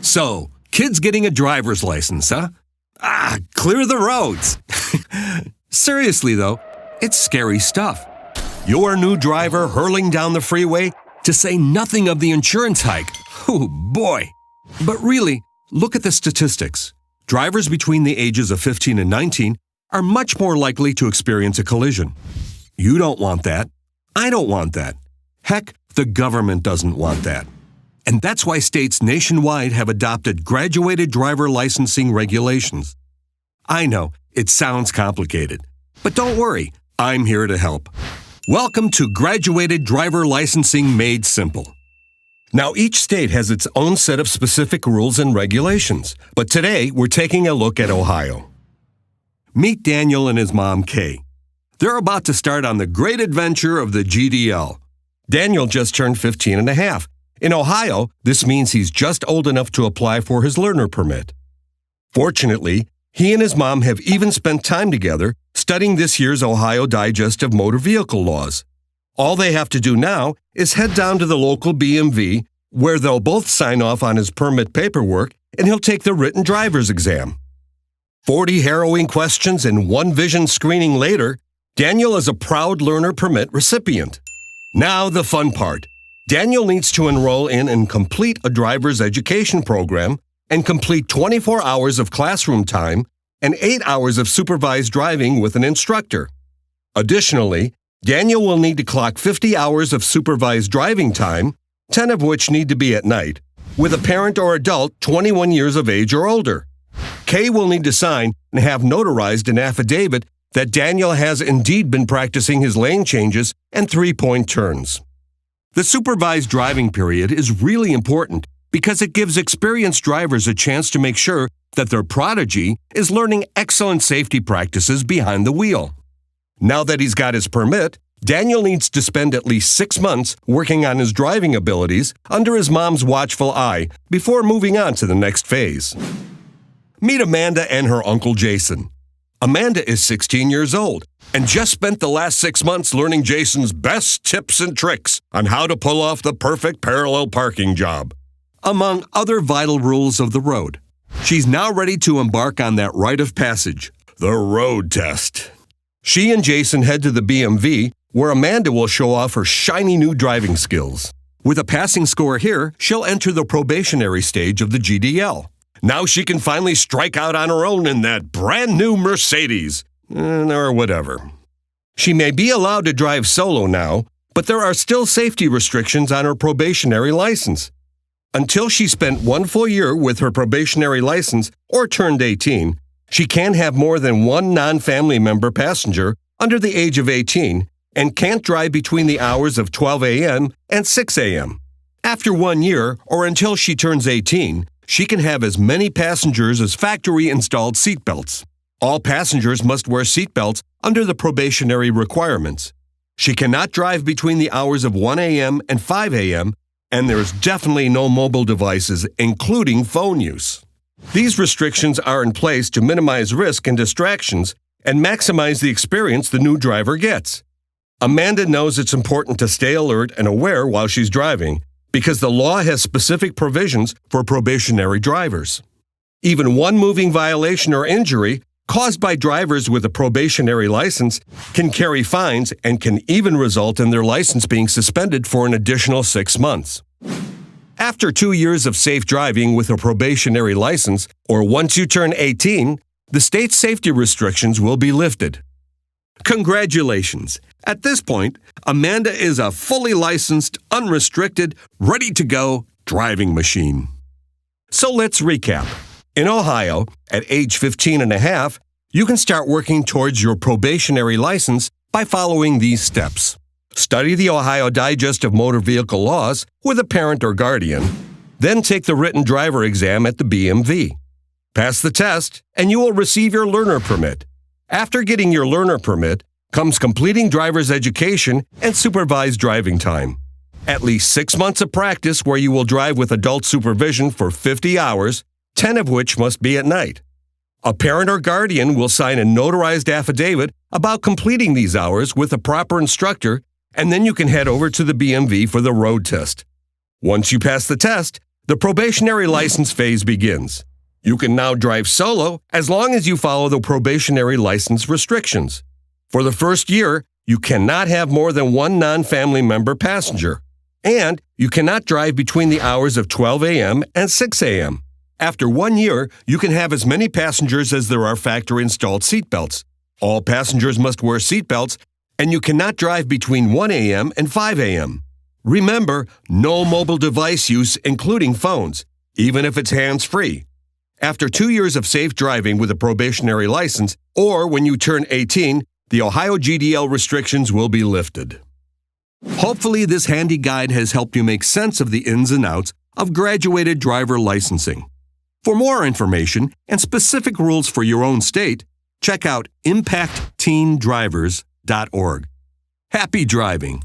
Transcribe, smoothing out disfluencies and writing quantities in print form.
So, kids getting a driver's license, huh? Clear the roads. Seriously though, it's scary stuff. Your new driver hurling down the freeway, to say nothing of the insurance hike. Oh boy. But really, look at the statistics. Drivers between the ages of 15 and 19 are much more likely to experience a collision. You don't want that. I don't want that. Heck, the government doesn't want that. And that's why states nationwide have adopted graduated driver licensing regulations. I know, it sounds complicated. But don't worry, I'm here to help. Welcome to Graduated Driver Licensing Made Simple. Now, each state has its own set of specific rules and regulations, but today we're taking a look at Ohio. Meet Daniel and his mom, Kay. They're about to start on the great adventure of the GDL. Daniel just turned 15 and a half. In Ohio, this means he's just old enough to apply for his learner permit. Fortunately, he and his mom have even spent time together studying this year's Ohio Digest of Motor Vehicle Laws. All they have to do now is head down to the local BMV, where they'll both sign off on his permit paperwork, and he'll take the written driver's exam. 40 harrowing questions and one vision screening later, Daniel is a proud learner permit recipient. Now the fun part. Daniel needs to enroll in and complete a driver's education program and complete 24 hours of classroom time and 8 hours of supervised driving with an instructor. Additionally, Daniel will need to clock 50 hours of supervised driving time, 10 of which need to be at night, with a parent or adult 21 years of age or older. Kay will need to sign and have notarized an affidavit that Daniel has indeed been practicing his lane changes and three-point turns. The supervised driving period is really important because it gives experienced drivers a chance to make sure that their prodigy is learning excellent safety practices behind the wheel. Now that he's got his permit, Daniel needs to spend at least 6 months working on his driving abilities under his mom's watchful eye before moving on to the next phase. Meet Amanda and her Uncle Jason. Amanda is 16 years old and just spent the last 6 months learning Jason's best tips and tricks on how to pull off the perfect parallel parking job, among other vital rules of the road. She's now ready to embark on that rite of passage, the road test. She and Jason head to the BMV, where Amanda will show off her shiny new driving skills. With a passing score here, she'll enter the probationary stage of the GDL. Now she can finally strike out on her own in that brand new Mercedes, or whatever. She may be allowed to drive solo now, but there are still safety restrictions on her probationary license. Until she spent 1 full year with her probationary license or turned 18, she can't have more than one non-family member passenger under the age of 18 and can't drive between the hours of 12 a.m. and 6 a.m. After 1 year, or until she turns 18, she can have as many passengers as factory-installed seatbelts. All passengers must wear seatbelts under the probationary requirements. She cannot drive between the hours of 1 a.m. and 5 a.m., and there's definitely no mobile devices, including phone use. These restrictions are in place to minimize risk and distractions and maximize the experience the new driver gets. Amanda knows it's important to stay alert and aware while she's driving because the law has specific provisions for probationary drivers. Even one moving violation or injury caused by drivers with a probationary license can carry fines and can even result in their license being suspended for an additional 6 months. After 2 years of safe driving with a probationary license, or once you turn 18, the state's safety restrictions will be lifted. Congratulations! At this point, Amanda is a fully licensed, unrestricted, ready-to-go driving machine. So let's recap. In Ohio, at age 15 and a half, you can start working towards your probationary license by following these steps. Study the Ohio Digest of Motor Vehicle Laws with a parent or guardian, then take the written driver exam at the BMV. Pass the test, and you will receive your learner permit. After getting your learner permit comes completing driver's education and supervised driving time. At least 6 months of practice where you will drive with adult supervision for 50 hours, 10 of which must be at night. A parent or guardian will sign a notarized affidavit about completing these hours with a proper instructor, and then you can head over to the BMV for the road test. Once you pass the test, The probationary license phase begins. You can now drive solo as long as you follow the probationary license restrictions. For the first year, you cannot have more than one non-family member passenger, and you cannot drive between the hours of 12 a.m. and 6 a.m. After 1 year, you can have as many passengers as there are factory-installed seatbelts. All passengers must wear seatbelts, and you cannot drive between 1 a.m. and 5 a.m. Remember, no mobile device use, including phones, even if it's hands-free. After 2 years of safe driving with a probationary license, or when you turn 18, the Ohio GDL restrictions will be lifted. Hopefully, this handy guide has helped you make sense of the ins and outs of graduated driver licensing. For more information and specific rules for your own state, check out impactteendrivers.org. Happy driving!